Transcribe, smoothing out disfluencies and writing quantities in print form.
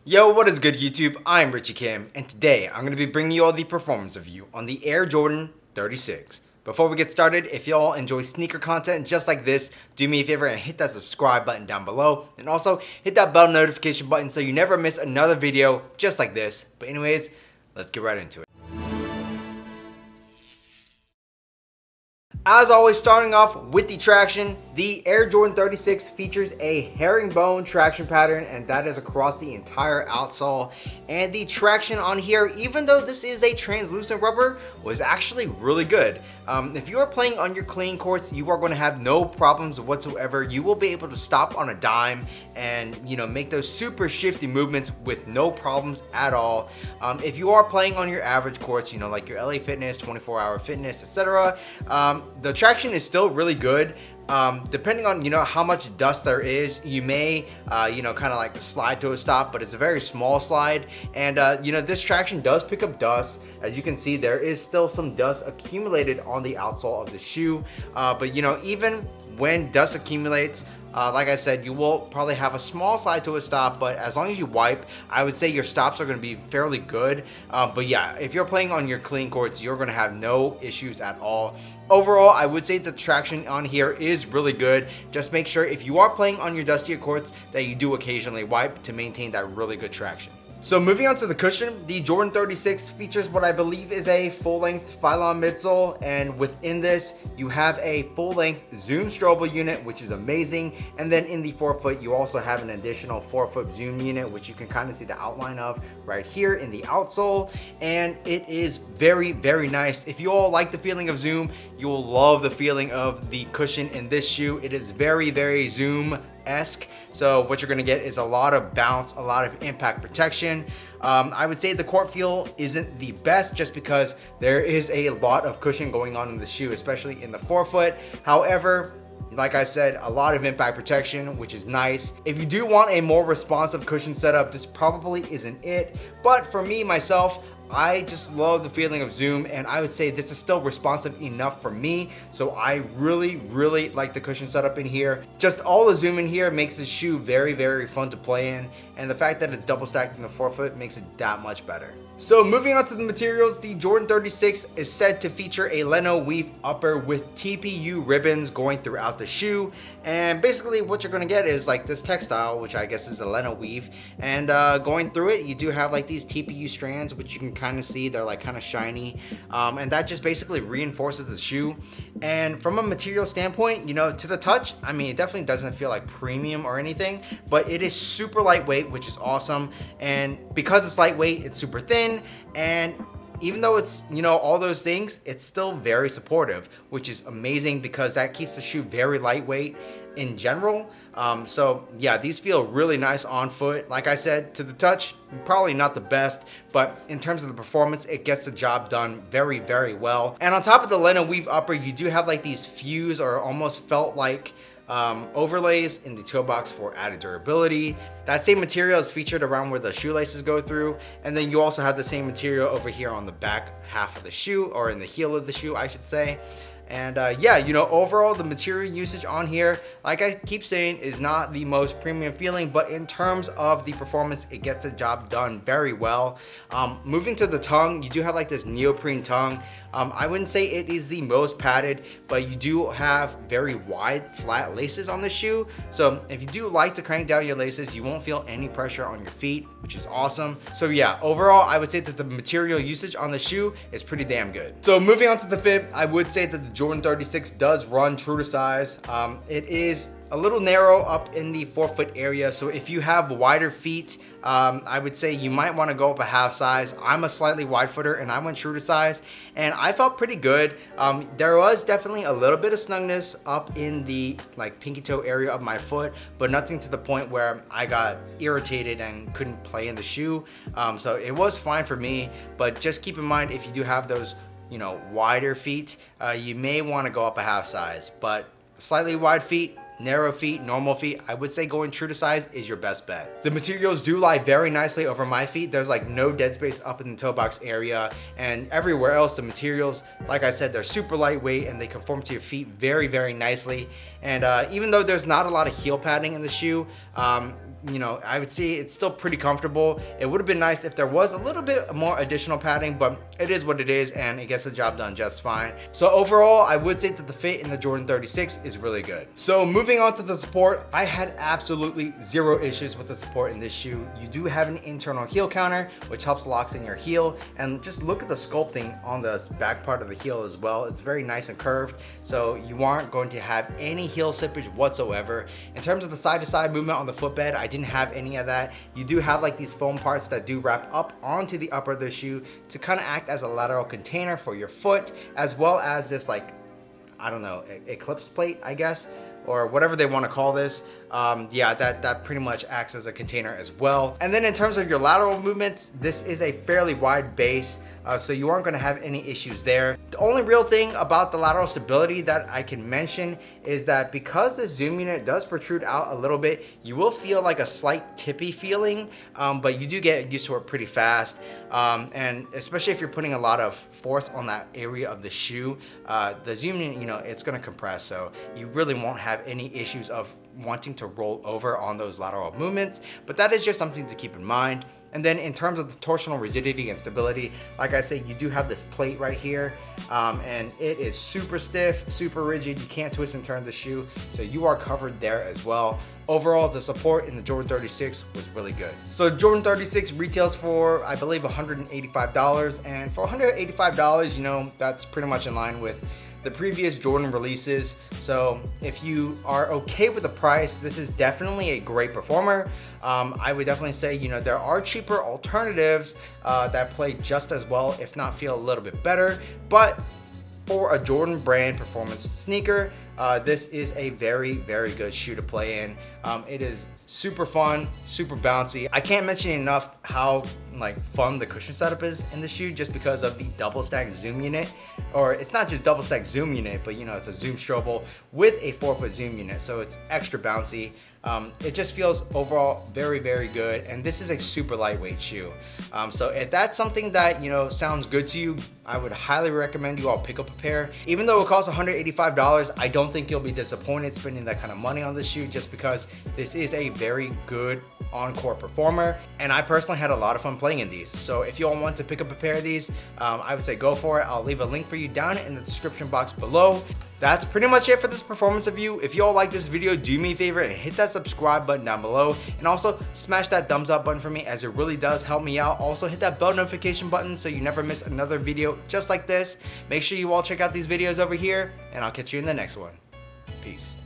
Yo, what is good YouTube? I'm Richie Kim, and today I'm going to be bringing you all the performance review on the Air Jordan 36. Before we get started, if y'all enjoy sneaker content just like this, do me a favor and hit that subscribe button down below, and also hit that bell notification button so you never miss another video just like this. But anyways, let's get right into it. As always, starting off with the traction, the Air Jordan 36 features a herringbone traction pattern, and that is across the entire outsole. And the traction on here, even though this is a translucent rubber, was actually really good. If you are playing on your clean courts, you are going to have no problems whatsoever. You will be able to stop on a dime and make those super shifty movements with no problems at all. If you are playing on your average courts, like your LA Fitness, 24-hour Fitness, etc., the traction is still really good. Depending on how much dust there is, you may kind of like slide to a stop, but it's a very small slide. And this traction does pick up dust. As you can see, there is still some dust accumulated on the outsole of the shoe, but even when dust accumulates, like I said, you will probably have a small slide to a stop, but as long as you wipe, I would say your stops are going to be fairly good. But yeah, if you're playing on your clean courts, you're going to have no issues at all. Overall, I would say the traction on here is really good. Just make sure if you are playing on your dustier courts that you do occasionally wipe to maintain that really good traction. So moving on to the cushion, the Jordan 36 features what I believe is a full-length Phylon midsole, and within this you have a full-length Zoom Strobel unit, which is amazing. And then in the forefoot you also have an additional forefoot Zoom unit, which you can kind of see the outline of right here in the outsole, and it is very, very nice. If you all like the feeling of Zoom, you will love the feeling of the cushion in this shoe. It is very, very Zoom-esque. So what you're gonna get is a lot of bounce, a lot of impact protection. I would say the court feel isn't the best just because there is a lot of cushion going on in the shoe, especially in the forefoot. However, like I said, a lot of impact protection, which is nice. If you do want a more responsive cushion setup, this probably isn't it. But for me, myself, I just love the feeling of Zoom, and I would say this is still responsive enough for me. So I really, really like the cushion setup in here. Just all the Zoom in here makes this shoe very, very fun to play in, and the fact that it's double stacked in the forefoot makes it that much better. So moving on to the materials, the Jordan 36 is said to feature a Leno weave upper with TPU ribbons going throughout the shoe. And basically what you're gonna get is like this textile, which I guess is a Leno weave. And going through it, you do have like these TPU strands, which you can kind of see, they're like kind of shiny. And that just basically reinforces the shoe. And from a material standpoint, to the touch, I mean, it definitely doesn't feel like premium or anything, but it is super lightweight, which is awesome. And because it's lightweight, it's super thin. And even though it's all those things, it's still very supportive, which is amazing because that keeps the shoe very lightweight in general. So yeah, these feel really nice on foot. Like I said, to the touch, probably not the best, but in terms of the performance, it gets the job done very, very well. And on top of the Leno weave upper, you do have like these fuse or almost felt like overlays in the toe box for added durability. That same material is featured around where the shoelaces go through, and then you also have the same material over here on the back half of the shoe, or in the heel of the shoe I should say. And yeah, overall the material usage on here, like I keep saying, is not the most premium feeling, but in terms of the performance, it gets the job done very well. Moving to the tongue, you do have like this neoprene tongue. I wouldn't say it is the most padded, but you do have very wide flat laces on the shoe. So if you do like to crank down your laces, you won't feel any pressure on your feet, which is awesome. So yeah, overall, I would say that the material usage on the shoe is pretty damn good. So moving on to the fit, I would say that the Jordan 36 does run true to size. It is a little narrow up in the forefoot area, so if you have wider feet, I would say you might want to go up a half size. I'm a slightly wide footer and I went true to size, and I felt pretty good. There was definitely a little bit of snugness up in the like pinky toe area of my foot, but nothing to the point where I got irritated and couldn't play in the shoe. So it was fine for me, but just keep in mind, if you do have those wider feet, you may want to go up a half size. But slightly wide feet, narrow feet, normal feet, I would say going true to size is your best bet. The materials do lie very nicely over my feet. There's like no dead space up in the toe box area, and everywhere else the materials, like I said, they're super lightweight and they conform to your feet very, very nicely. And even though there's not a lot of heel padding in the shoe, you know, I would say it's still pretty comfortable. It would have been nice if there was a little bit more additional padding, but it is what it is, and it gets the job done just fine. So overall, I would say that the fit in the Jordan 36 is really good. So moving on to the support, I had absolutely zero issues with the support in this shoe. You do have an internal heel counter, which helps locks in your heel, and just look at the sculpting on the back part of the heel as well. It's very nice and curved, so you aren't going to have any heel slippage whatsoever. In terms of the side-to-side movement on the footbed, I didn't have any of that. You do have like these foam parts that do wrap up onto the upper of the shoe to kind of act as a lateral container for your foot, as well as this, like, I don't know, eclipse plate, I guess, or whatever they want to call this. Yeah, that pretty much acts as a container as well. And then in terms of your lateral movements, this is a fairly wide base, so you aren't going to have any issues there. The only real thing about the lateral stability that I can mention is that because the zoom unit does protrude out a little bit, you will feel like a slight tippy feeling, but you do get used to it pretty fast. And especially if you're putting a lot of force on that area of the shoe, the zoom unit, you know, it's going to compress, so you really won't have any issues of wanting to roll over on those lateral movements, but that is just something to keep in mind. And then in terms of the torsional rigidity and stability, like I say, you do have this plate right here, and it is super stiff, super rigid. You can't twist and turn the shoe, so you are covered there as well. Overall, the support in the Jordan 36 was really good. So Jordan 36 retails for, I believe, $185, and for $185, you know, that's pretty much in line with the previous Jordan releases. So if you are okay with the price, this is definitely a great performer. I would definitely say, you know, there are cheaper alternatives that play just as well, if not feel a little bit better, but for a Jordan brand performance sneaker, this is a very, very good shoe to play in. It is super fun, super bouncy. I can't mention enough how like fun the cushion setup is in the shoe, just because of the double stack zoom unit. Or it's not just double stack zoom unit, but you know, it's a zoom strobel with a 4-foot zoom unit, so it's extra bouncy. It just feels overall very, very good, and this is a super lightweight shoe. So if that's something that, you know, sounds good to you, I would highly recommend you all pick up a pair. Even though it costs $185, I don't think you'll be disappointed spending that kind of money on this shoe, just because this is a very good on-court performer, and I personally had a lot of fun playing in these. So if you all want to pick up a pair of these, I would say go for it. I'll leave a link for you down in the description box below. That's pretty much it for this performance review. If you all like this video, do me a favor and hit that subscribe button down below, and also smash that thumbs up button for me, as it really does help me out. Also hit that bell notification button so you never miss another video just like this. Make sure you all check out these videos over here, and I'll catch you in the next one. Peace.